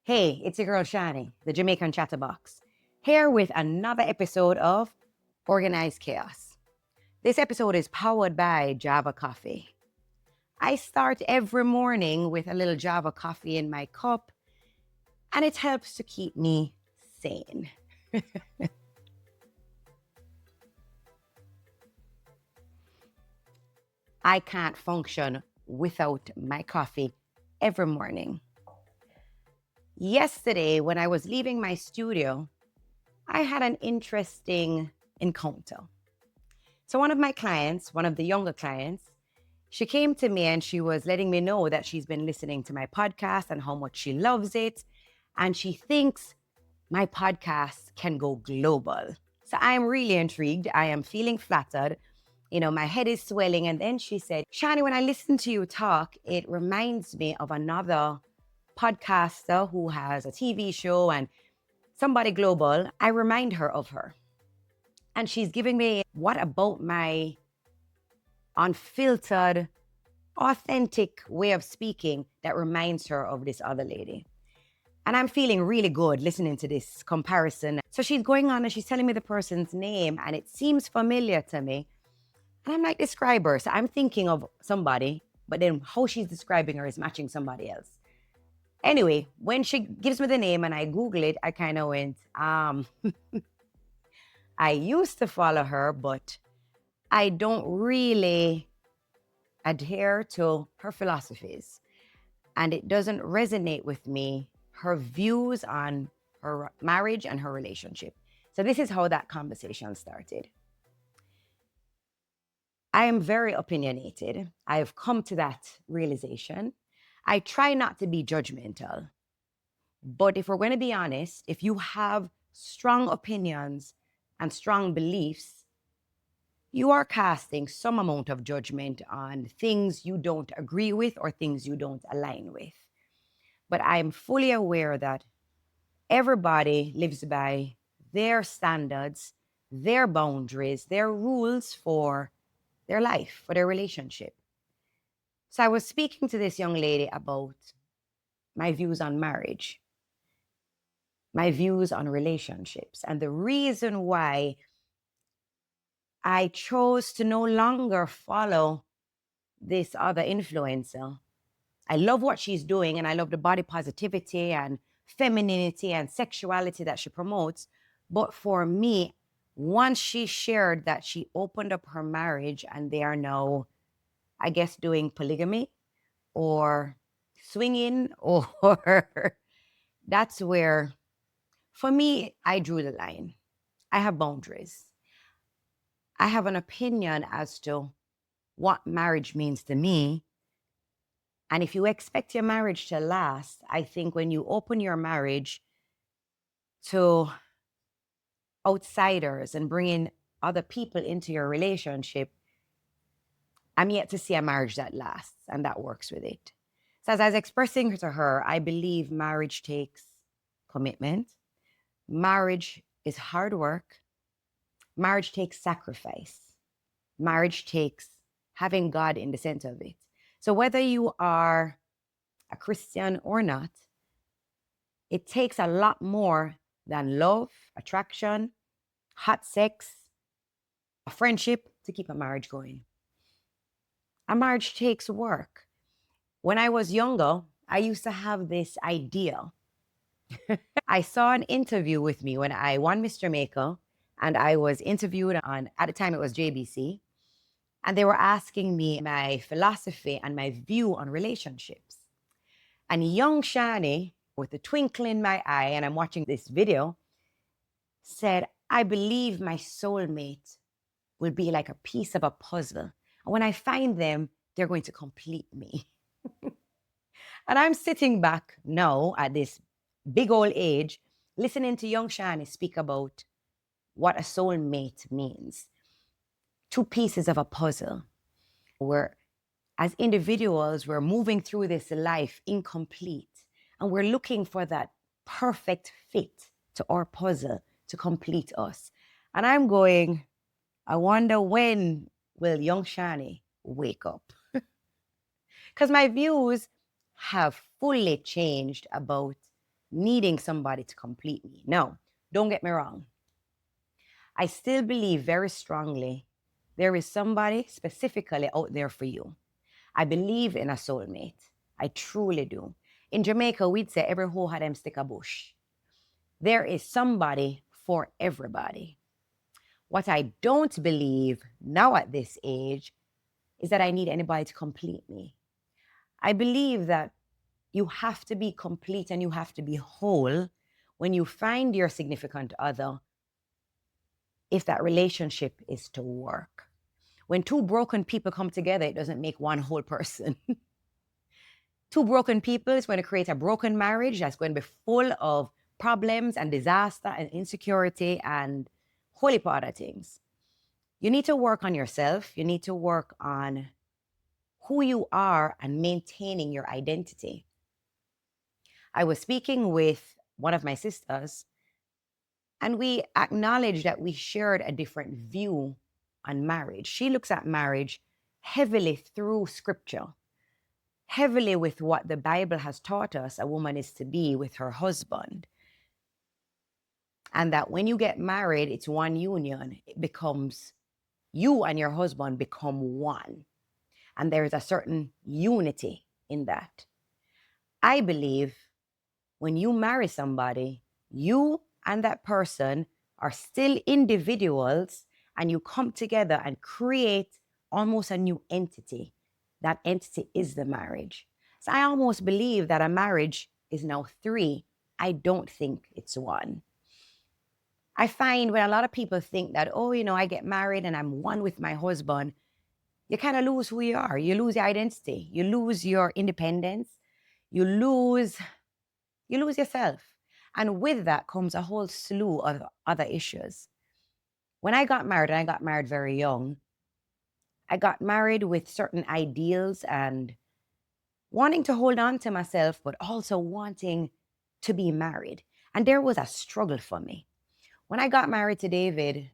Hey, it's your girl Shani, the Jamaican Chatterbox, here with another episode of Organized Chaos. This episode is powered by Java Coffee. I start every morning with a little Java coffee in my cup, and it helps to keep me sane. I can't function without my coffee every morning. Yesterday, when I was leaving my studio, I had an interesting encounter. So one of my clients, one of the younger clients, she came to me and she was letting me know that she's been listening to my podcast and how much she loves it. And she thinks my podcast can go global. So I'm really intrigued. I am feeling flattered. My head is swelling. And then she said, Shani, when I listen to you talk, it reminds me of another podcaster who has a TV show and somebody global. I remind her of her. And she's giving me what about my unfiltered, authentic way of speaking that reminds her of this other lady. And I'm feeling really good listening to this comparison. So she's going on and she's telling me the person's name and it seems familiar to me. And I'm like, describe her. So I'm thinking of somebody, but then how she's describing her is matching somebody else. Anyway, when she gives me the name and I Google it, I kind of went, I used to follow her, but I don't really adhere to her philosophies. And it doesn't resonate with me, her views on her marriage and her relationship. So this is how that conversation started. I am very opinionated. I have come to that realization. I try not to be judgmental. But if we're going to be honest, if you have strong opinions and strong beliefs, you are casting some amount of judgment on things you don't agree with or things you don't align with. But I'm fully aware that everybody lives by their standards, their boundaries, their rules for their life, for their relationship. So I was speaking to this young lady about my views on marriage, my views on relationships, and the reason why I chose to no longer follow this other influencer. I love what she's doing and I love the body positivity and femininity and sexuality that she promotes. But for me, once she shared that she opened up her marriage and they are now, I guess, doing polygamy or swinging or that's where, for me, I drew the line. I have boundaries. I have an opinion as to what marriage means to me. And if you expect your marriage to last, I think when you open your marriage to outsiders and bringing other people into your relationship, I'm yet to see a marriage that lasts and that works with it. So as I was expressing to her, I believe marriage takes commitment. Marriage is hard work. Marriage takes sacrifice. Marriage takes having God in the center of it. So whether you are a Christian or not, it takes a lot more than love, attraction, hot sex, a friendship to keep a marriage going. A marriage takes work. When I was younger, I used to have this idea. I saw an interview with me when I won Mr. Jamaica, and I was interviewed on, at the time it was JBC, and they were asking me my philosophy and my view on relationships. And young Shani, with a twinkle in my eye, and I'm watching this video, said, I believe my soulmate will be like a piece of a puzzle. And when I find them, they're going to complete me. And I'm sitting back now at this big old age, listening to young Shani speak about what a soulmate means. Two pieces of a puzzle. Where as individuals, we're moving through this life incomplete. And we're looking for that perfect fit to our puzzle to complete us. And I'm going, I wonder when will young Shani wake up? Because my views have fully changed about needing somebody to complete me. No, don't get me wrong. I still believe very strongly there is somebody specifically out there for you. I believe in a soulmate. I truly do. In Jamaica, we'd say every hoe had them stick a bush. There is somebody for everybody. What I don't believe now at this age is that I need anybody to complete me. I believe that you have to be complete and you have to be whole when you find your significant other if that relationship is to work. When two broken people come together, it doesn't make one whole person. Two broken people is going to create a broken marriage that's going to be full of problems and disaster and insecurity and whole heap of other things. You need to work on yourself. You need to work on who you are and maintaining your identity. I was speaking with one of my sisters, and we acknowledged that we shared a different view on marriage. She looks at marriage heavily through scripture, heavily with what the Bible has taught us a woman is to be with her husband. And that when you get married, it's one union. It becomes, you and your husband become one. And there's a certain unity in that. I believe when you marry somebody, you and that person are still individuals, and you come together and create almost a new entity. That entity is the marriage. So I almost believe that a marriage is now three. I don't think it's one. I find when a lot of people think that, oh, I get married and I'm one with my husband, you kind of lose who you are. You lose your identity. You lose your independence. You lose yourself. And with that comes a whole slew of other issues. When I got married, and I got married very young, I got married with certain ideals and wanting to hold on to myself, but also wanting to be married. And there was a struggle for me. When I got married to David,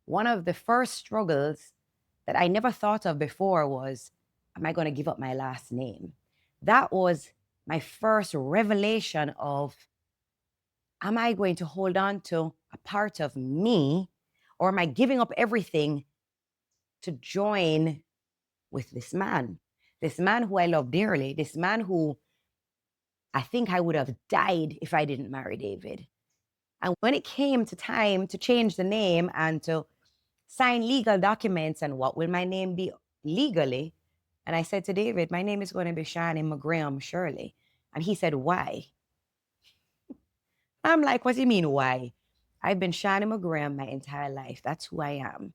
one of the first struggles that I never thought of before was, am I going to give up my last name? That was my first revelation of, am I going to hold on to a part of me, or am I giving up everything to join with this man who I love dearly, this man who I think I would have died if I didn't marry David. And when it came to time to change the name and to sign legal documents and what will my name be legally, and I said to David, my name is going to be Shani McGraham-Shirley. And he said, why? I'm like, what do you mean, why? I've been Shani McGraham my entire life. That's who I am.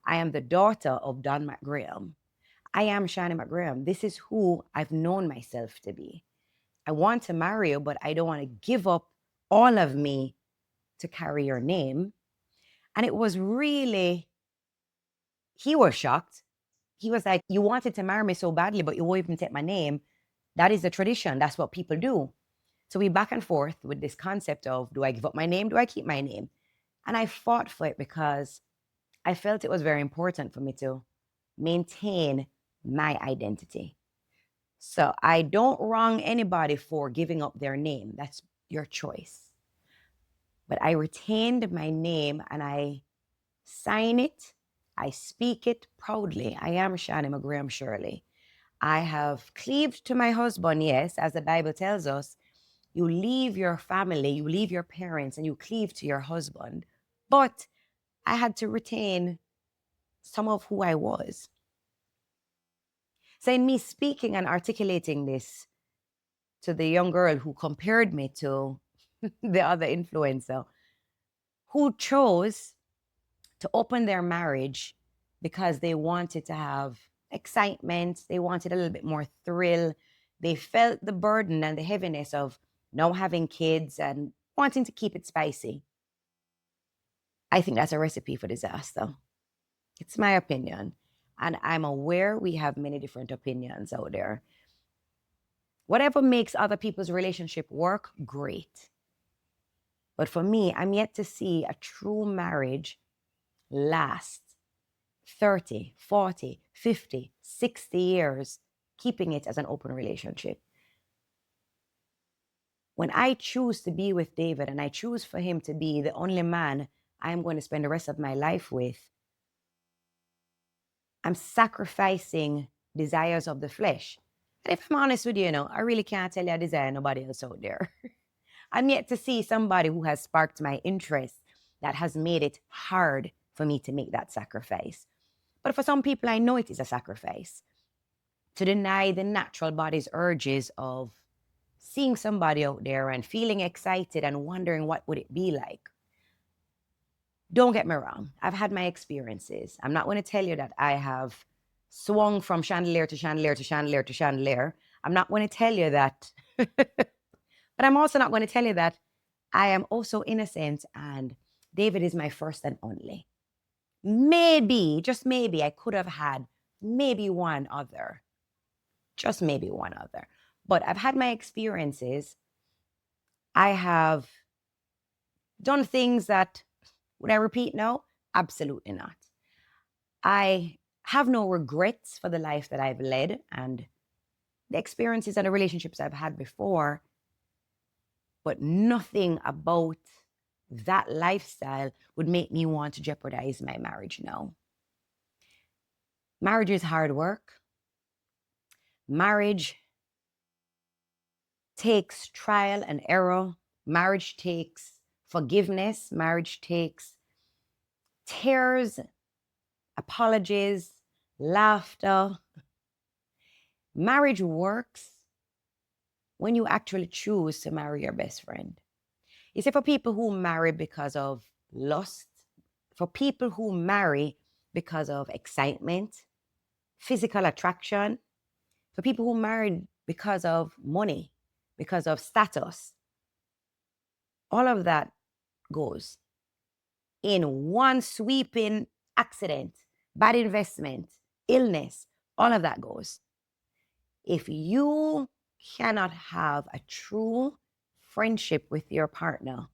I am the daughter of Don McGraham. I am Shani McGraham. This is who I've known myself to be. I want to marry you, but I don't want to give up all of me to carry your name. And it was really, he was shocked. He was like, you wanted to marry me so badly, but you won't even take my name. That is the tradition. That's what people do. So we back and forth with this concept of, do I give up my name? Do I keep my name? And I fought for it because I felt it was very important for me to maintain my identity. So I don't wrong anybody for giving up their name. That's your choice. But I retained my name and I sign it. I speak it proudly. I am Shani McGraham-Shirley. I have cleaved to my husband, yes, as the Bible tells us. You leave your family, you leave your parents, and you cleave to your husband. But I had to retain some of who I was. So in me speaking and articulating this to the young girl who compared me to the other influencer, who chose to open their marriage because they wanted to have excitement, they wanted a little bit more thrill, they felt the burden and the heaviness of now having kids and wanting to keep it spicy. I think that's a recipe for disaster. It's my opinion. And I'm aware we have many different opinions out there. Whatever makes other people's relationship work, great. But for me, I'm yet to see a true marriage last 30, 40, 50, 60 years, keeping it as an open relationship. When I choose to be with David and I choose for him to be the only man I'm going to spend the rest of my life with, I'm sacrificing desires of the flesh. And if I'm honest with you, I really can't tell you I desire nobody else out there. I'm yet to see somebody who has sparked my interest that has made it hard for me to make that sacrifice. But for some people, I know it is a sacrifice to deny the natural body's urges of seeing somebody out there and feeling excited and wondering what would it be like. Don't get me wrong. I've had my experiences. I'm not going to tell you that I have swung from chandelier to chandelier to chandelier to chandelier. I'm not going to tell you that. But I'm also not going to tell you that I am also innocent and David is my first and only. Maybe, just maybe, I could have had maybe one other. Just maybe one other. But I've had my experiences. I have done things that, would I repeat now? Absolutely not. I have no regrets for the life that I've led and the experiences and the relationships I've had before, but nothing about that lifestyle would make me want to jeopardize my marriage now. Marriage is hard work. Marriage takes trial and error. Marriage takes forgiveness. Marriage takes tears, apologies, laughter. Marriage works when you actually choose to marry your best friend. You see, for people who marry because of lust, for people who marry because of excitement, physical attraction, for people who marry because of money, because of status, all of that goes in one sweeping accident, bad investment, illness, all of that goes. If you cannot have a true friendship with your partner,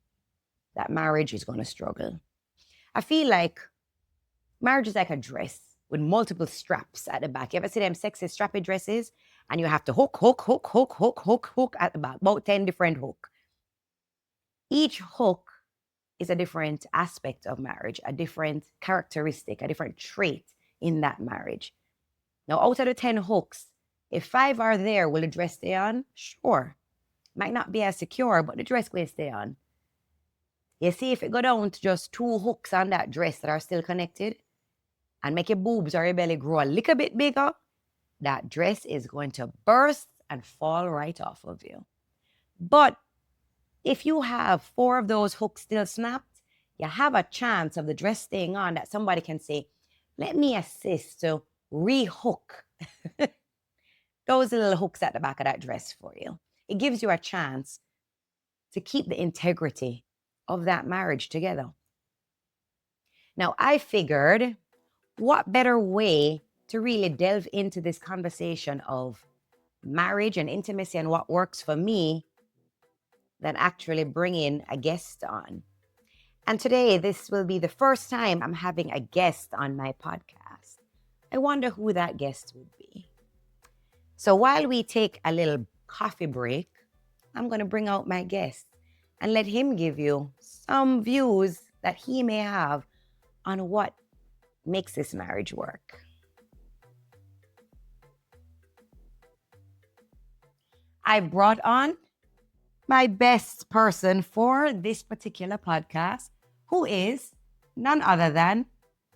that marriage is going to struggle. I feel like marriage is like a dress with multiple straps at the back. You ever see them sexy strappy dresses? And you have to hook at the back, about 10 different hooks. Each hook is a different aspect of marriage, a different characteristic, a different trait in that marriage. Now, out of the 10 hooks, if 5 are there, will the dress stay on? Sure. Might not be as secure, but the dress will stay on. You see, if it go down to just 2 hooks on that dress that are still connected and make your boobs or your belly grow a little bit bigger, that dress is going to burst and fall right off of you. But if you have 4 of those hooks still snapped, you have a chance of the dress staying on that somebody can say, let me assist to re-hook those little hooks at the back of that dress for you. It gives you a chance to keep the integrity of that marriage together. Now, I figured, what better way to really delve into this conversation of marriage and intimacy and what works for me than actually bringing a guest on. And today, this will be the first time I'm having a guest on my podcast. I wonder who that guest would be. So while we take a little coffee break, I'm going to bring out my guest and let him give you some views that he may have on what makes this marriage work. I brought on my best person for this particular podcast, who is none other than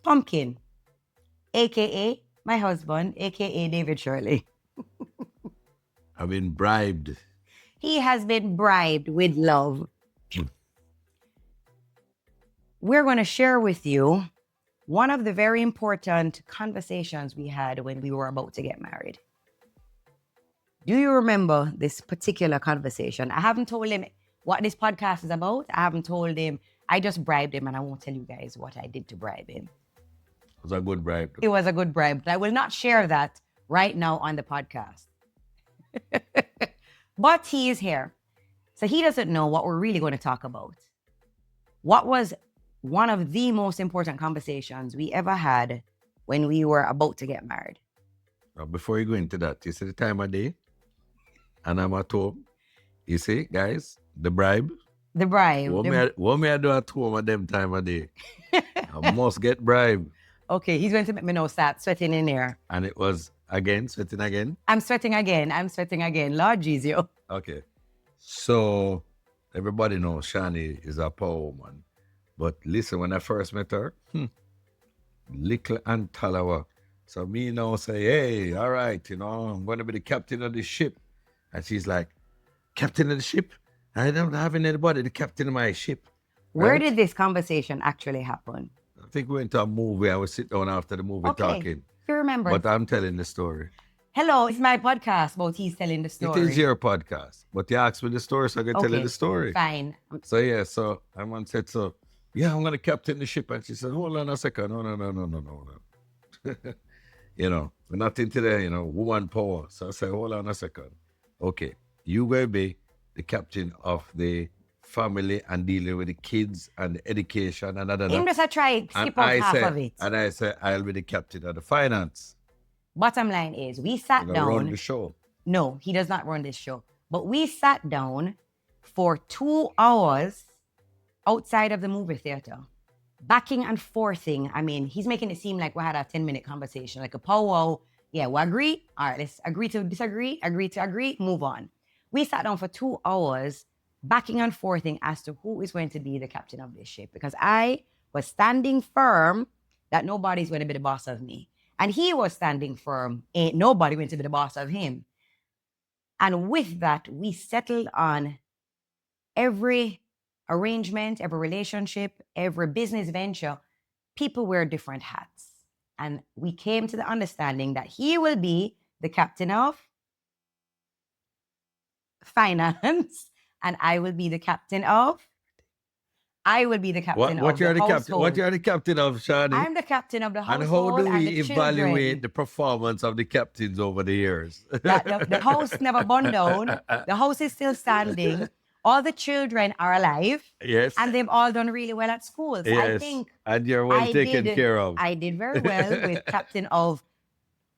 Pumpkin, aka my husband, aka David Shirley. I've been bribed. He has been bribed with love. We're going to share with you one of the very important conversations we had when we were about to get married. Do you remember this particular conversation? I haven't told him what this podcast is about. I haven't told him. I just bribed him, and I won't tell you guys what I did to bribe him. It was a good bribe. It was a good bribe, but I will not share that right now on the podcast. But he is here. So he doesn't know what we're really going to talk about. What was one of the most important conversations we ever had when we were about to get married? Now, before you go into that, you see the time of day, and I'm at home. You see, guys, the bribe. The bribe. What may I do at home at them time of day? I must get bribe. Okay, he's going to make me now start sweating in here. And it was again, sweating again. I'm sweating again. Lord Jesus. Okay. So everybody knows Shani is a power woman. But listen, when I first met her, little and talawa. So me now say, hey, all right, I'm going to be the captain of the ship. And she's like, captain of the ship? I don't have anybody, the captain of my ship. Where Right? did this conversation actually happen? I think we went to a movie. I would sit down after the movie talking. If you remember. But I'm telling the story. Hello, it's my podcast about he's telling the story. It is your podcast. But you asked me the story, so I can tell you the story. Fine. So I once said, I'm going to captain the ship. And she said, hold on a second. No. We're not into the, woman power. So I said, hold on a second. Okay, you will be the captain of the family and dealing with the kids and the education and other. Him just a try skip out half of it. And I said, I'll be the captain of the finance. Bottom line is, we sat down. Run the show. No, he does not run this show. But we sat down for 2 hours outside of the movie theater, backing and forthing. I mean, he's making it seem like we had a 10-minute conversation, like a powwow. Yeah, we agree. All right, let's agree to disagree, agree to agree, move on. We sat down for 2 hours, backing and forthing as to who is going to be the captain of this ship, because I was standing firm that nobody's going to be the boss of me. And he was standing firm, ain't nobody going to be the boss of him. And with that, we settled on every arrangement, every relationship, every business venture. People wear different hats. And we came to the understanding that he will be the captain of finance, and I will be the captain of What the you are the captain of, Shani? I'm the captain of the household. And how do we the evaluate children. the performance of the captains over the years? The house never burned down. The house is still standing. All the children are alive. Yes. And they've all done really well at school. So Yes. I think And you're well taken care of. I did very well with captain of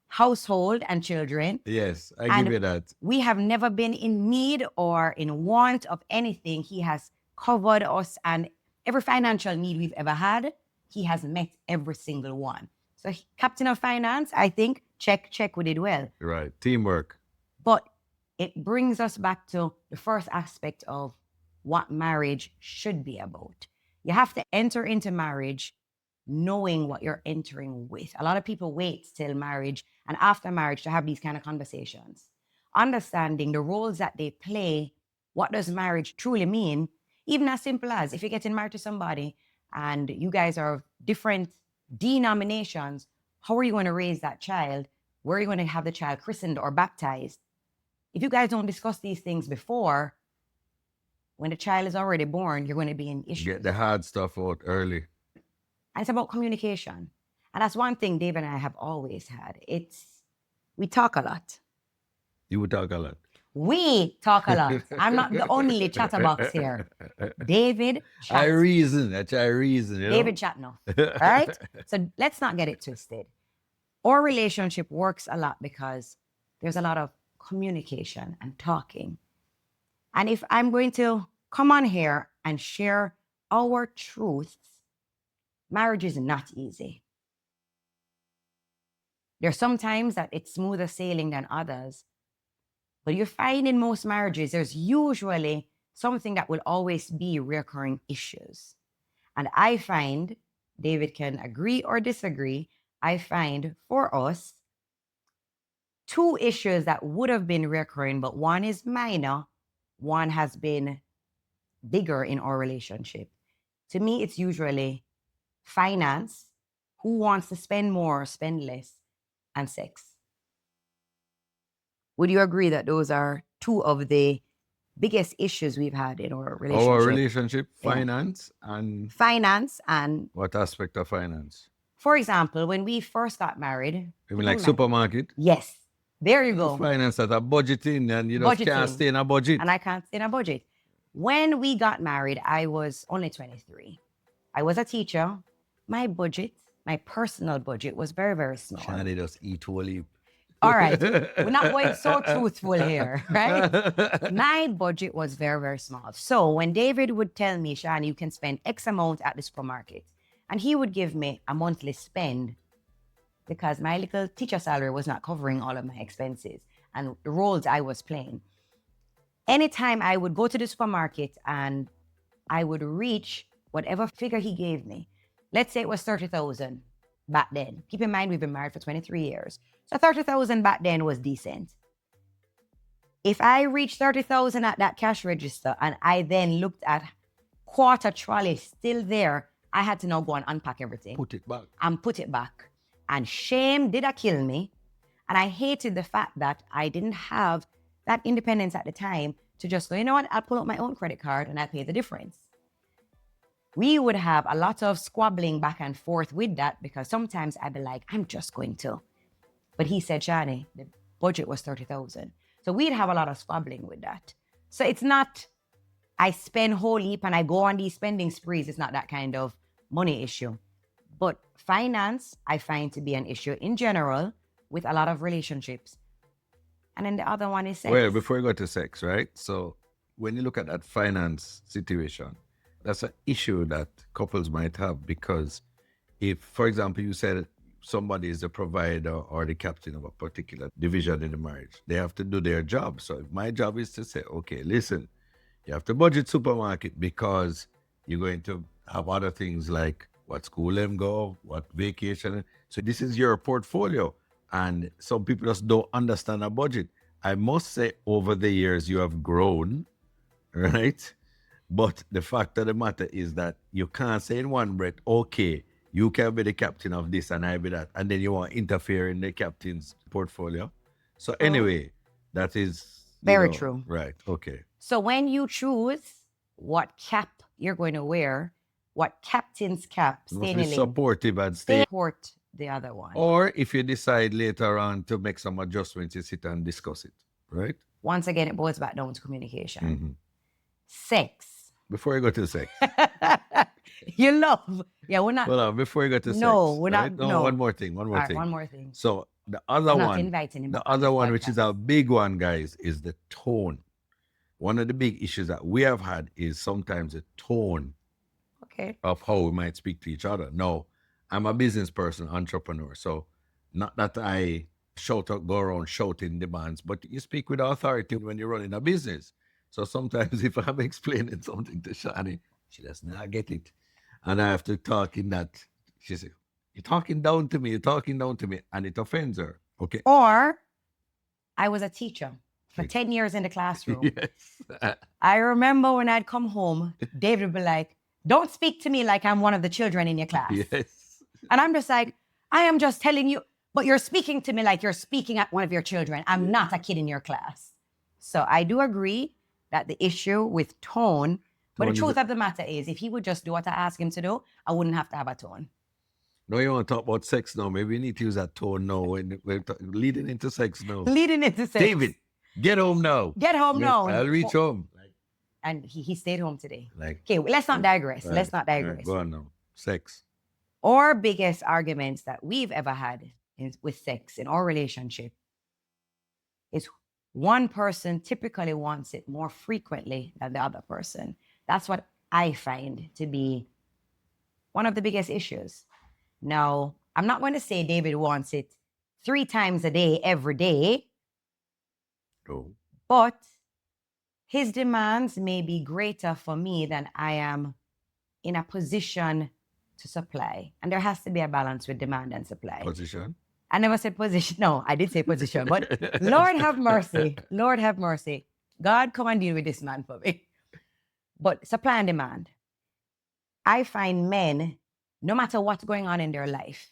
household and children. Yes, I give you that. We have never been in need or in want of anything. He has covered us, and every financial need we've ever had, he has met every single one. So captain of finance, I think, check, we did well. Right, teamwork. But it brings us back to the first aspect of what marriage should be about. You have to enter into marriage knowing what you're entering with. A lot of people wait till marriage and after marriage to have these kind of conversations. Understanding the roles that they play, what does marriage truly mean? Even as simple as if you're getting married to somebody and you guys are of different denominations, how are you going to raise that child? Where are you going to have the child christened or baptized? If you guys don't discuss these things before, when the child is already born, you're going to be in issues. Get the hard stuff out early. And it's about communication. And that's one thing David and I have always had. We talk a lot. You would talk a lot. We talk a lot. I'm not the only chatterbox here. David chat. I reason. That's I reason. David chat enough. All right? So let's not get it twisted. Our relationship works a lot because there's a lot of communication and talking. And if I'm going to come on here and share our truths, marriage is not easy. There's some times that it's smoother sailing than others. But you find in most marriages, there's usually something that will always be recurring issues. And I find, David can agree or disagree, I find for us, 2 issues that would have been recurring, but one is minor, one has been bigger in our relationship. To me, it's usually finance, who wants to spend more or spend less, and sex. Would you agree that those are 2 of the biggest issues we've had in our relationship? Our relationship, Yeah. finance, and Finance and, what aspect of finance? for example, when we first got married. You mean like supermarket? Yes. There you go. Finance that are budgeting and you just can't stay in a budget. And I can't stay in a budget. When we got married, I was only 23. I was a teacher. My budget, my personal budget was very, very small. Shani just eat whole heap. All right. We're not going so truthful here, right? My budget was very, very small. So when David would tell me, Shani, you can spend X amount at the supermarket, and he would give me a monthly spend because my little teacher salary was not covering all of my expenses and the roles I was playing. Anytime I would go to the supermarket and I would reach whatever figure he gave me, let's say it was 30,000 back then. Keep in mind, we've been married for 23 years. So 30,000 back then was decent. If I reached 30,000 at that cash register and I then looked at quarter trolley still there, I had to now go and unpack everything. Put it back. And put it back. And shame did kill me. And I hated the fact that I didn't have that independence at the time to just go, you know what, I'll pull out my own credit card and I'll pay the difference. We would have a lot of squabbling back and forth with that because sometimes I'd be like, I'm just going to. But he said, Shani, the budget was 30,000. So we'd have a lot of squabbling with that. So it's not, I spend whole heap and I go on these spending sprees. It's not that kind of money issue. But finance, I find to be an issue in general with a lot of relationships. And then the other one is sex. Well, before you go to sex, right? So when you look at that finance situation, that's an issue that couples might have because if, for example, you said somebody is the provider or the captain of a particular division in the marriage, they have to do their job. So if my job is to say, okay, listen, you have to budget supermarket because you're going to have other things like what school them go, what vacation. So this is your portfolio. And some people just don't understand a budget. I must say over the years you have grown, right? But the fact of the matter is that you can't say in one breath, okay, you can be the captain of this and I be that. And then you want to interfere in the captain's portfolio. So anyway, that is very true. Right. Okay. So when you choose what cap you're going to wear, what captain's cap, stay supportive and support the other one. Or if you decide later on to make some adjustments, you sit and discuss it, right? Once again, it boils back down to communication. Sex. Before you go to sex. You love. Yeah, we're not. Well, before you go to sex. No, we're not. Right? No, one more thing. One more thing. So the other I'm one. not inviting him. The other one, which is a big one, guys, is the tone. One of the big issues that we have had is sometimes the tone of how we might speak to each other. No, I'm a business person, entrepreneur. So not that I go around shouting demands, but you speak with authority when you're running a business. So sometimes if I'm explaining something to Shani, she does not get it. And I have to talk in that. She says, you're talking down to me, and it offends her. Okay. Or I was a teacher for 10 years in the classroom. Yes. I remember when I'd come home, David would be like, don't speak to me like I'm one of the children in your class. Yes. And I'm just like, I am just telling you, but you're speaking to me like you're speaking at one of your children. I'm not a kid in your class. So I do agree that the issue with tone, but the truth of the matter is, if he would just do what I ask him to do, I wouldn't have to have a tone. No, you want to talk about sex now. Maybe we need to use that tone now. When we're leading into sex now. Leading into sex. David, get home now. Get home now. I'll reach home. And he stayed home today. Okay, let's not digress. Right. Let's not digress. Right, go on now. Sex. Our biggest arguments that we've ever had with sex in our relationship is one person typically wants it more frequently than the other person. That's what I find to be one of the biggest issues. Now, I'm not going to say David wants it 3 times a day, every day. Oh. But his demands may be greater for me than I am in a position to supply. And there has to be a balance with demand and supply. Position? I never said position. No, I did say position. But Lord have mercy. Lord have mercy. God, come and deal with this man for me. But supply and demand. I find men, no matter what's going on in their life,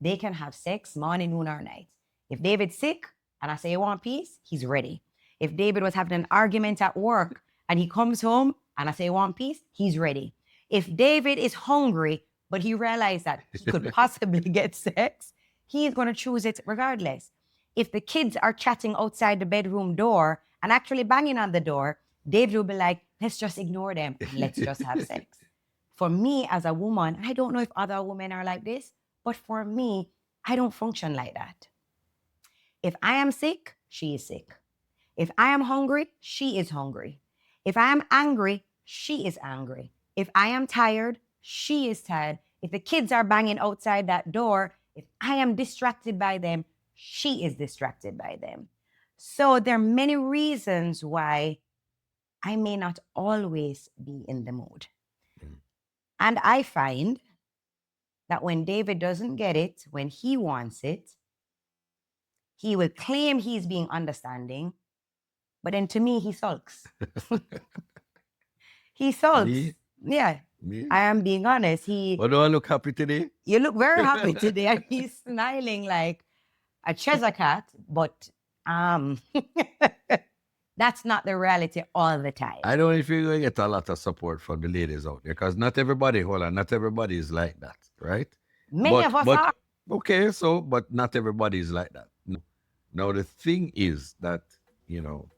they can have sex morning, noon, or night. If David's sick and I say, you want peace? He's ready. If David was having an argument at work and he comes home and I say, you want peace? He's ready. If David is hungry, but he realized that he could possibly get sex, he's going to choose it regardless. If the kids are chatting outside the bedroom door and actually banging on the door, David will be like, let's just ignore them and let's just have sex. For me as a woman, I don't know if other women are like this, but for me, I don't function like that. If I am sick, she is sick. If I am hungry, she is hungry. If I am angry, she is angry. If I am tired, she is tired. If the kids are banging outside that door, if I am distracted by them, she is distracted by them. So there are many reasons why I may not always be in the mood. And I find that when David doesn't get it, when he wants it, he will claim he's being understanding, but then to me, he sulks. He sulks. Me? Yeah, Me? I am being honest. But do I look happy today? You look very happy today, and he's smiling like a Cheshire cat, but that's not the reality all the time. I don't know if you're going to get a lot of support from the ladies out there, because not everybody is like that, right? Many of us are. Okay, so, but not everybody is like that. No. Now, the thing is that, you know,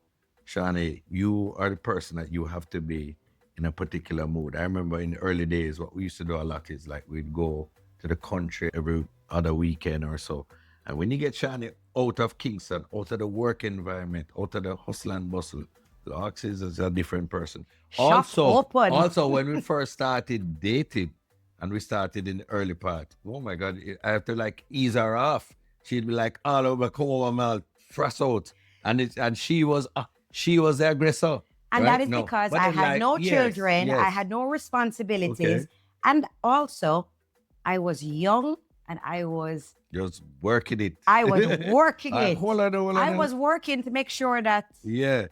Shani, you are the person that you have to be in a particular mood. I remember in the early days, what we used to do a lot is like we'd go to the country every other weekend or so. And when you get Shani out of Kingston, out of the work environment, out of the hustle and bustle, Lux is a different person. Also, when we first started dating and we started in the early part, oh my God, I have to like ease her off. She'd be like all over, come over, mal, thrust out. And she was the aggressor. And right? that is because I had no children, I had no responsibilities. Okay. And also, I was young and I was just working it. I was working it. Hold on. I was working to make sure that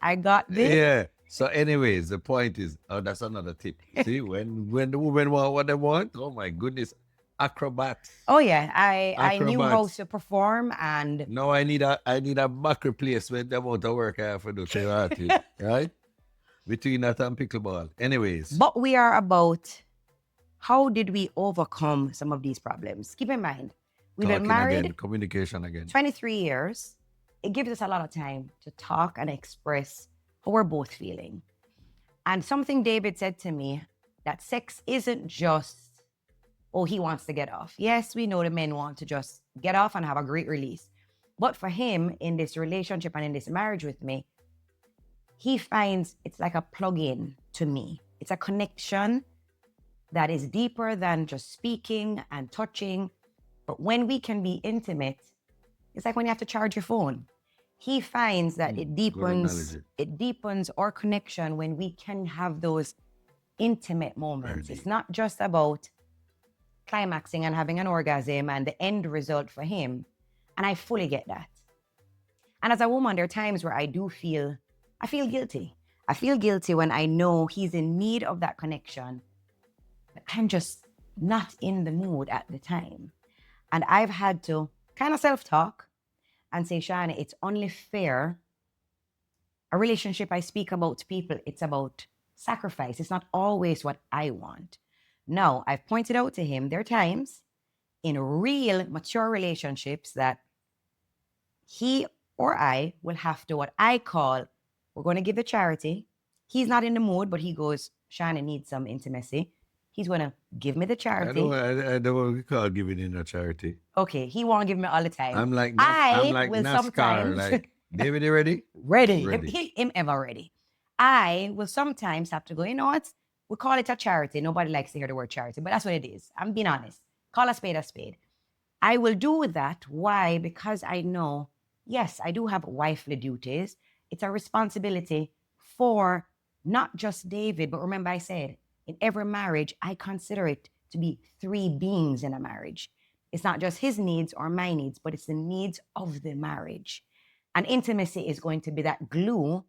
I got this. Yeah. So anyways, the point is, that's another tip. See, when the women want what they want, oh my goodness, acrobats. Oh yeah, I knew how to perform, and no, I need a back replacement. The amount of work I have to do, right? Between that and pickleball. Anyways. But we are about how did we overcome some of these problems? Keep in mind, we've been married again, communication again. 23 years. It gives us a lot of time to talk and express how we're both feeling. And something David said to me, that sex isn't just, oh, he wants to get off. Yes, we know the men want to just get off and have a great release. But for him, in this relationship and in this marriage with me, he finds it's like a plug-in to me. It's a connection that is deeper than just speaking and touching. But when we can be intimate, it's like when you have to charge your phone. He finds that it deepens our connection when we can have those intimate moments. It's not just about climaxing and having an orgasm and the end result for him. And I fully get that. And as a woman, there are times where I feel guilty. I feel guilty when I know he's in need of that connection, but I'm just not in the mood at the time. And I've had to kind of self-talk and say, Shani, it's only fair. A relationship I speak about to people, it's about sacrifice. It's not always what I want. No, I've pointed out to him, there are times in real mature relationships that he or I will have to, what I call, we're going to give the charity. He's not in the mood, but he goes, Shani needs some intimacy. He's going to give me the charity. I don't want to call giving in a charity. Okay, he won't give me all the time. I'm like NASCAR, sometimes, like, David, you ready? Ready. Him ever ready. I will sometimes have to go, you know what? We call it a charity. Nobody likes to hear the word charity, but that's what it is. I'm being honest. Call a spade a spade. I will do that. Why? Because I know, yes, I do have wifely duties. It's a responsibility for not just David, but remember I said, in every marriage, I consider it to be three beings in a marriage. It's not just his needs or my needs, but it's the needs of the marriage. And intimacy is going to be that glue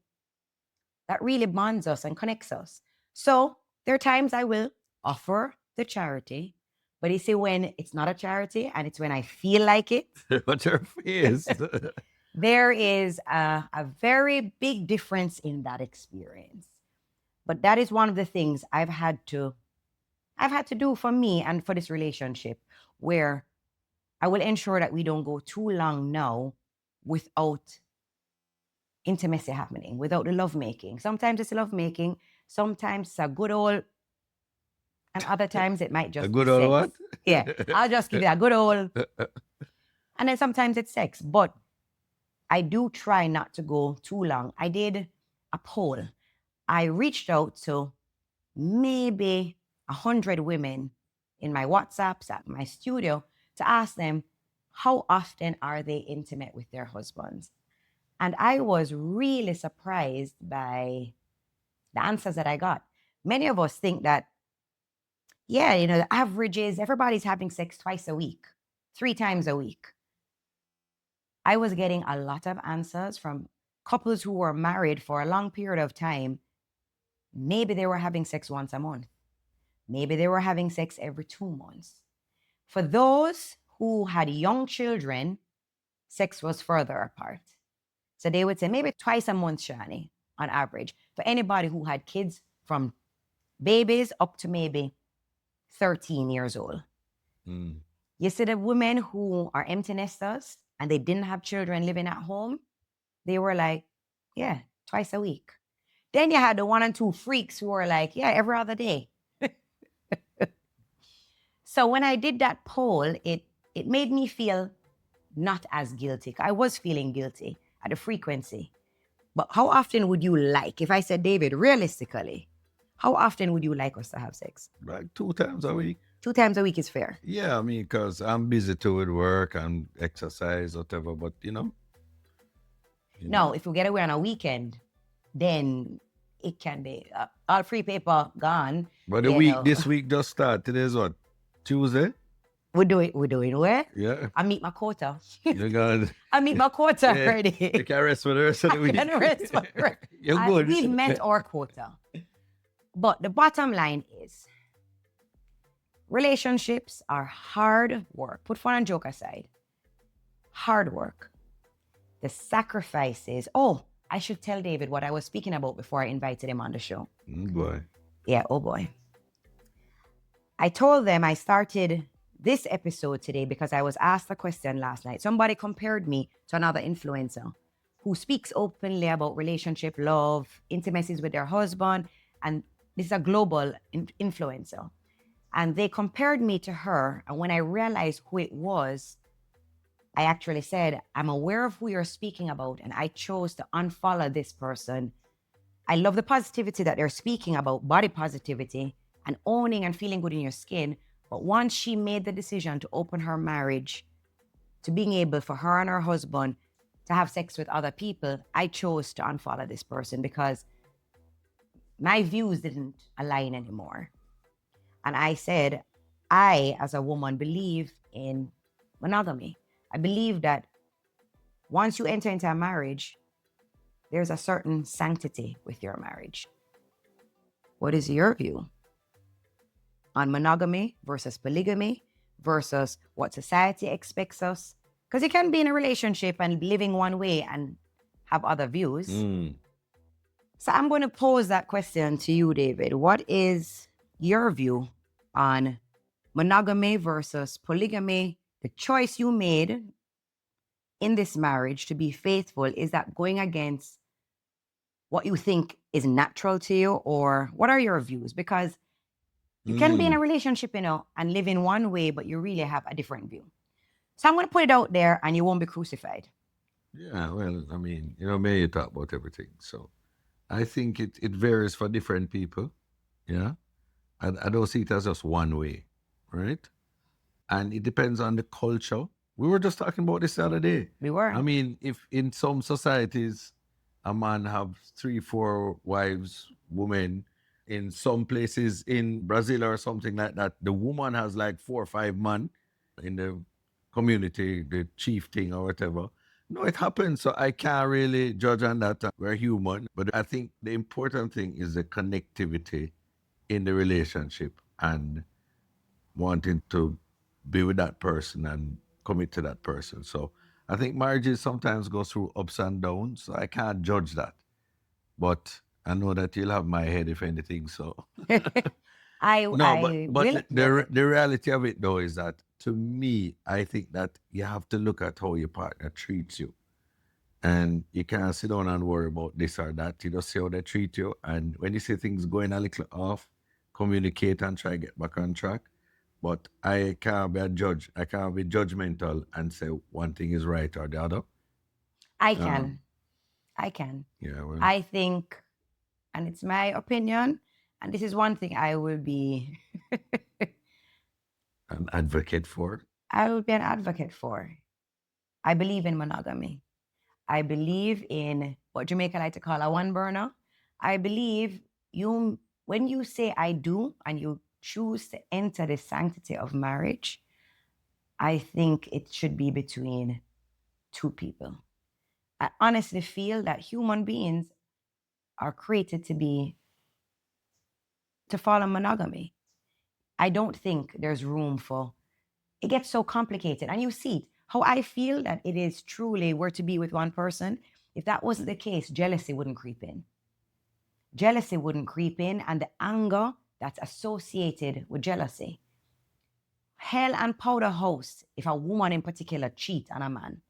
that really bonds us and connects us. So there are times I will offer the charity, but you see, when it's not a charity and it's when I feel like it. What's your face? There is a very big difference in that experience. But that is one of the things I've had to do for me and for this relationship, where I will ensure that we don't go too long now without intimacy happening, without the lovemaking. Sometimes it's lovemaking, sometimes it's a good old, and other times it might just a good be old sex. what? Yeah, I'll just give it a good old. And then sometimes it's sex. But I do try not to go too long. I did a poll. I reached out to maybe 100 women in my WhatsApps at my studio to ask them how often are they intimate with their husbands. And I was really surprised by the answers that I got. Many of us think that, yeah, you know, the average is everybody's having sex twice a week, 3 times a week. I was getting a lot of answers from couples who were married for a long period of time. Maybe they were having sex once a month. Maybe they were having sex every 2 months. For those who had young children, sex was further apart. So they would say maybe twice a month, Shani, on average, for anybody who had kids from babies up to maybe 13 years old. Mm. You see the women who are empty nesters and they didn't have children living at home, they were like, yeah, twice a week. Then you had the 1 and 2 freaks who were like, yeah, every other day. So when I did that poll, it made me feel not as guilty. I was feeling guilty at the frequency. But how often would you like, if I said, David, realistically, how often would you like us to have sex? Like 2 times a week. 2 times a week is fair. Yeah, I mean, because I'm busy too with work and exercise, whatever. But No, if we get away on a weekend, then it can be all free paper gone. But this week just started. Today's what? Tuesday? We're doing where? Yeah. I meet my quota. You got I meet my quota Yeah, already. you can rest for the rest of the week. I can rest for the rest. You're good. We've met our quota. But the bottom line is, relationships are hard work. Put fun and joke aside. Hard work. The sacrifices. Oh, I should tell David what I was speaking about before I invited him on the show. Boy. Yeah, oh boy. I told them I started this episode today because I was asked a question last night. Somebody compared me to another influencer who speaks openly about relationship, love, intimacies with their husband. And this is a global influencer. And they compared me to her. And when I realized who it was, I actually said, I'm aware of who you're speaking about, and I chose to unfollow this person. I love the positivity that they're speaking about, body positivity, and owning and feeling good in your skin. But once she made the decision to open her marriage to being able for her and her husband to have sex with other people, I chose to unfollow this person because my views didn't align anymore. And I said, I, as a woman, believe in monogamy. I believe that once you enter into a marriage, there's a certain sanctity with your marriage. What is your view on monogamy versus polygamy versus what society expects us? Because you can be in a relationship and living one way and have other views. So I'm going to pose that question to you, David. What is your view on monogamy versus polygamy? The choice you made in this marriage to be faithful, is that going against what you think is natural to you, or what are your views? Because you can be in a relationship, and live in one way, but you really have a different view. So I'm going to put it out there and you won't be crucified. Yeah, well, I mean, may you talk about everything. So I think it varies for different people. Yeah. I don't see it as just one way, right? And it depends on the culture. We were just talking about this the other day. We were. I mean, if in some societies, a man have 3, 4 wives, women, in some places in Brazil or something like that, the woman has like 4 or 5 men in the community, the chief thing or whatever. No, it happens. So I can't really judge on that. We're human. But I think the important thing is the connectivity in the relationship and wanting to be with that person and commit to that person. So I think marriages sometimes go through ups and downs. So I can't judge that. But I know that you'll have my head if anything. So but the reality of it though is that, to me, I think that you have to look at how your partner treats you. And you can't sit down and worry about this or that. You just see how they treat you. And when you see things going a little off, communicate and try to get back on track. But I can't be a judge. I can't be judgmental and say one thing is right or the other. I can. I can. Yeah. Well, I think, and it's my opinion, and this is one thing I will be an advocate for. I will be an advocate for. I believe in monogamy. I believe in what Jamaica like to call a one burner. I believe you when you say I do and you choose to enter the sanctity of marriage, I think it should be between two people. I honestly feel that human beings are created to follow monogamy. I don't think there's room for it gets so complicated. And you see it, how I feel that it is truly were to be with one person. If that wasn't the case, jealousy wouldn't creep in. Jealousy wouldn't creep in, and the anger that's associated with jealousy. Hell and powder house, if a woman in particular cheat on a man.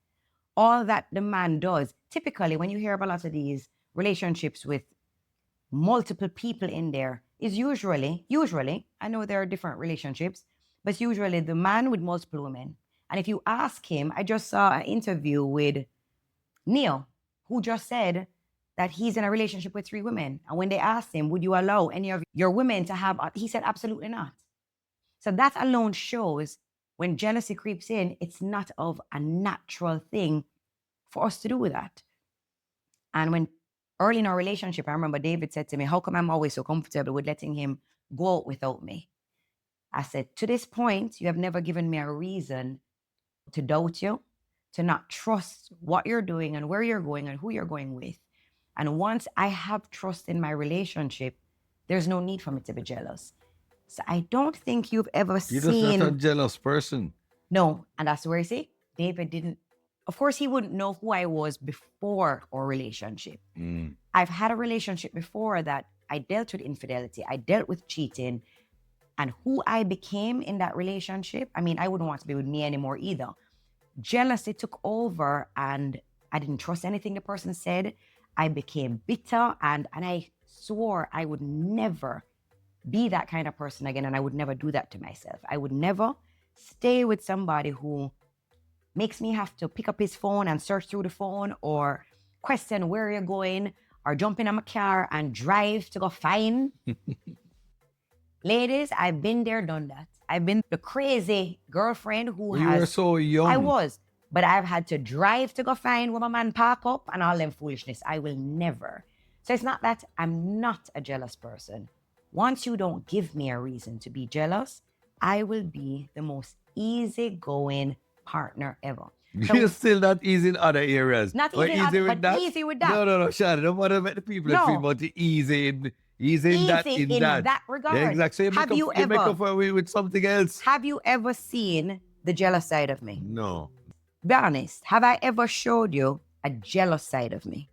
All that the man does, typically when you hear about a lot of these relationships with multiple people in there, is usually, I know there are different relationships, but it's usually the man with multiple women. And if you ask him, I just saw an interview with Neil, who just said that he's in a relationship with 3 women. And when they asked him, would you allow any of your women to have, he said, absolutely not. So that alone shows when jealousy creeps in, it's not of a natural thing for us to do with that. And when early in our relationship, I remember David said to me, how come I'm always so comfortable with letting him go out without me? I said, to this point, you have never given me a reason to doubt you, to not trust what you're doing and where you're going and who you're going with. And once I have trust in my relationship, there's no need for me to be jealous. So I don't think you've ever You're seen... just not a jealous person. No, and that's where you see, David didn't... Of course, he wouldn't know who I was before our relationship. I've had a relationship before that I dealt with infidelity, I dealt with cheating, and who I became in that relationship, I mean, I wouldn't want to be with me anymore either. Jealousy took over and I didn't trust anything the person said. I became bitter and I swore I would never be that kind of person again, and I would never do that to myself. I would never stay with somebody who makes me have to pick up his phone and search through the phone or question where you're going or jump in my car and drive to go find. Ladies, I've been there, done that. I've been the crazy girlfriend who You were so young. I was. But I've had to drive to go find where my man park up and all them foolishness. I will never. So it's not that I'm not a jealous person. Once you don't give me a reason to be jealous, I will be the most easygoing partner ever. So, You're still not easy in other areas. Not But easy, with but that? easy with that. No, Shani, don't want to make the people No. feel about the easy in that regard. Yeah, exactly. So you make up for with something else. Have you ever seen the jealous side of me? No. Be honest. Have I ever showed you a jealous side of me?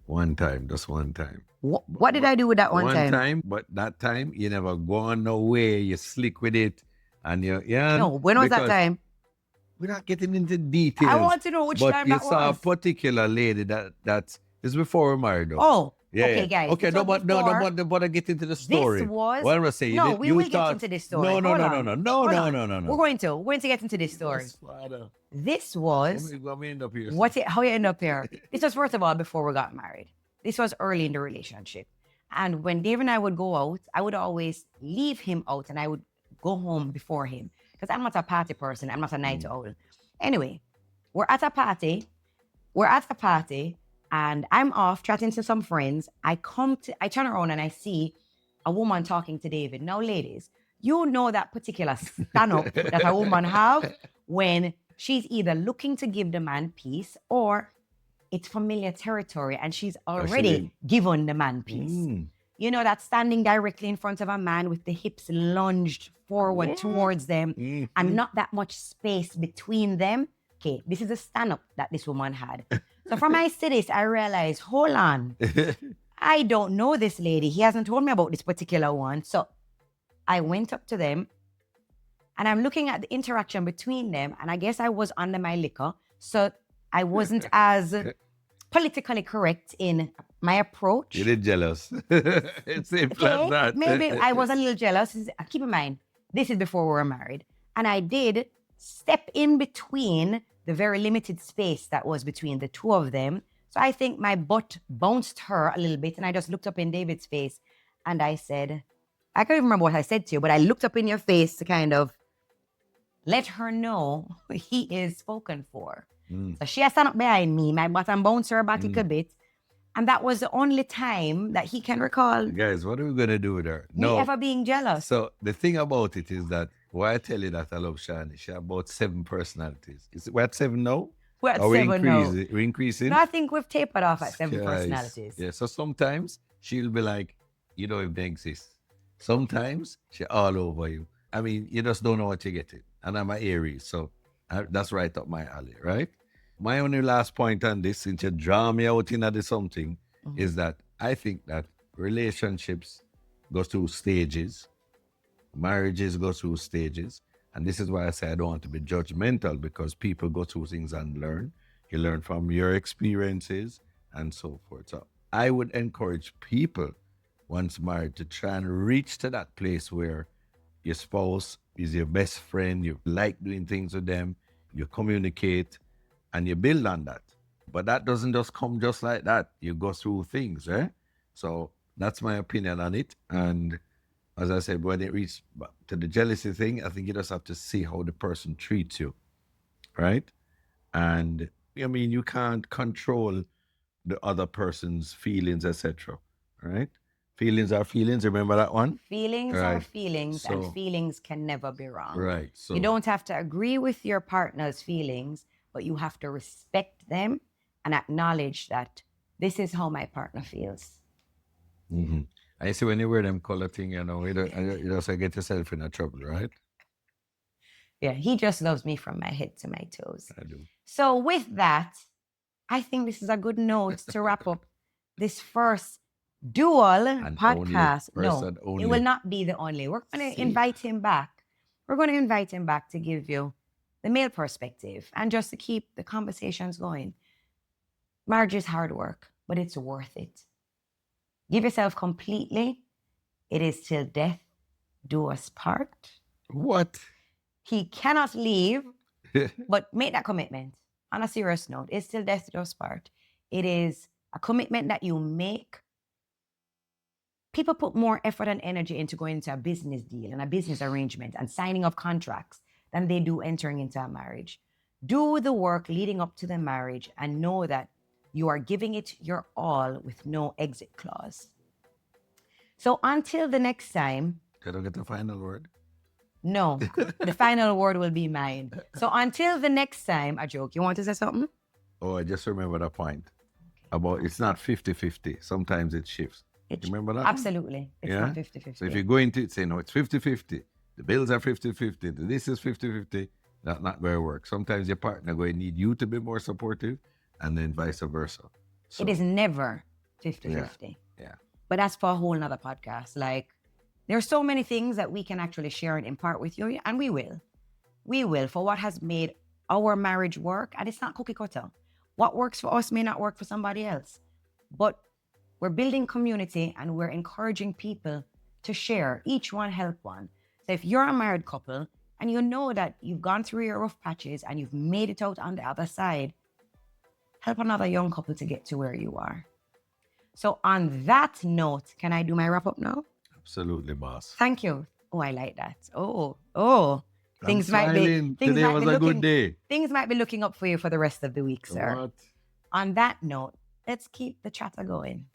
One time, just one time. What did I do with that one time? One time, but that time you never go on nowhere. You slick with it, and No, when was that time? We're not getting into details. I want to know which but time you that saw was. a particular lady that is before we're married. Though. Oh, yeah, okay, yeah. guys. Okay, This was before. no, but I get into the story. This was. What I'm saying. No, we will get into this story. No. Hold on. No. We're going to get into this story. Yes, Father. This was. Let me end up here. How you end up here? This was first of all before we got married. This was early in the relationship. And when Dave and I would go out, I would always leave him out and I would go home before him. Because I'm not a party person. I'm not a night owl. Anyway, we're at a party. And I'm off chatting to some friends. I turn around and I see a woman talking to David. Now, ladies, you know that particular stand-up that a woman have when she's either looking to give the man peace or it's familiar territory and she's already given the man peace. You know, that standing directly in front of a man with the hips lunged forward towards them and not that much space between them. Okay, this is a stand-up that this woman had. So from I see this, I realized, hold on, I don't know this lady. He hasn't told me about this particular one. So I went up to them and I'm looking at the interaction between them. And I guess I was under my liquor. So I wasn't as politically correct in my approach. You did jealous. It's simple as that. Maybe I was a little jealous. Keep in mind, this is before we were married. And I did step in between the very limited space that was between the two of them. So I think my butt bounced her a little bit, and I just looked up in David's face and I said, I can't even remember what I said to you, but I looked up in your face to kind of let her know he is spoken for. So she has stand up behind me, my bottom bounced her back a little bit. And that was the only time that he can recall Guys, what are we going to do with her? me ever being jealous. So the thing about it is that why I tell you that I love Shani, she has about 7 personalities. We're at 7 now? We're at Or 7 now. We're increasing? No, I think we've tapered off at 7 Guys, personalities. Yeah, so sometimes she'll be like, you know if they exist. Sometimes she's all over you. I mean, you just don't know what you're getting. And I'm an Aries, so that's right up my alley, right? My only last point on this, since you draw me out into this something, is that I think that relationships go through stages, marriages go through stages, and this is why I say I don't want to be judgmental, because people go through things and learn. You learn from your experiences and so forth. So I would encourage people, once married, to try and reach to that place where your spouse is your best friend, you like doing things with them, you communicate, and you build on that. But that doesn't just come just like that. You go through things, eh? So that's my opinion on it. And as I said, when it reaches to the jealousy thing, I think you just have to see how the person treats you, right? And I mean, you can't control the other person's feelings, etc., right? Feelings are feelings. Remember that one? Feelings are feelings, So- and feelings can never be wrong. Right. So You don't have to agree with your partner's feelings, but you have to respect them and acknowledge that this is how my partner feels. I see when you wear them color thing, you know, you just get yourself in a trouble, right? Yeah, he just loves me from my head to my toes. I do. So with that, I think this is a good note to wrap up this first dual And podcast. only, No, person only. it will not be the only. We're going to invite him back. We're going to invite him back to give you the male perspective and just to keep the conversations going. Marriage is hard work, but it's worth it. Give yourself completely. It is till death do us part. What? He cannot leave, but make that commitment. On a serious note, it's till death do us part. It is a commitment that you make. People put more effort and energy into going into a business deal and a business arrangement and signing of contracts than they do entering into a marriage. Do the work leading up to the marriage and know that you are giving it your all with no exit clause. So until the next time, Can I get the final word? no, the final word will be mine. So until the next time, a joke. You want to say something? Oh, I just remember the point about it's not 50-50. Sometimes it shifts. You remember that? Absolutely. It's Yeah? not 50-50. So if you go into it, say, no, it's 50-50. The bills are 50-50. This is 50-50. That's not going to work. Sometimes your partner going to need you to be more supportive and then vice versa. So, It is never 50-50. Yeah. But that's for a whole nother podcast. Like, there are so many things that we can actually share and impart with you, and we will. We will, for what has made our marriage work. And it's not cookie cutter. What works for us may not work for somebody else. But we're building community and we're encouraging people to share. Each one help one. So if you're a married couple and you know that you've gone through your rough patches and you've made it out on the other side, help another young couple to get to where you are. So on that note, can I do my wrap up now? Absolutely, boss. Thank you. Oh, I like that. Oh. I'm smiling. Today was a good day. Things might be looking up for you for the rest of the week, sir. What? On that note, let's keep the chatter going.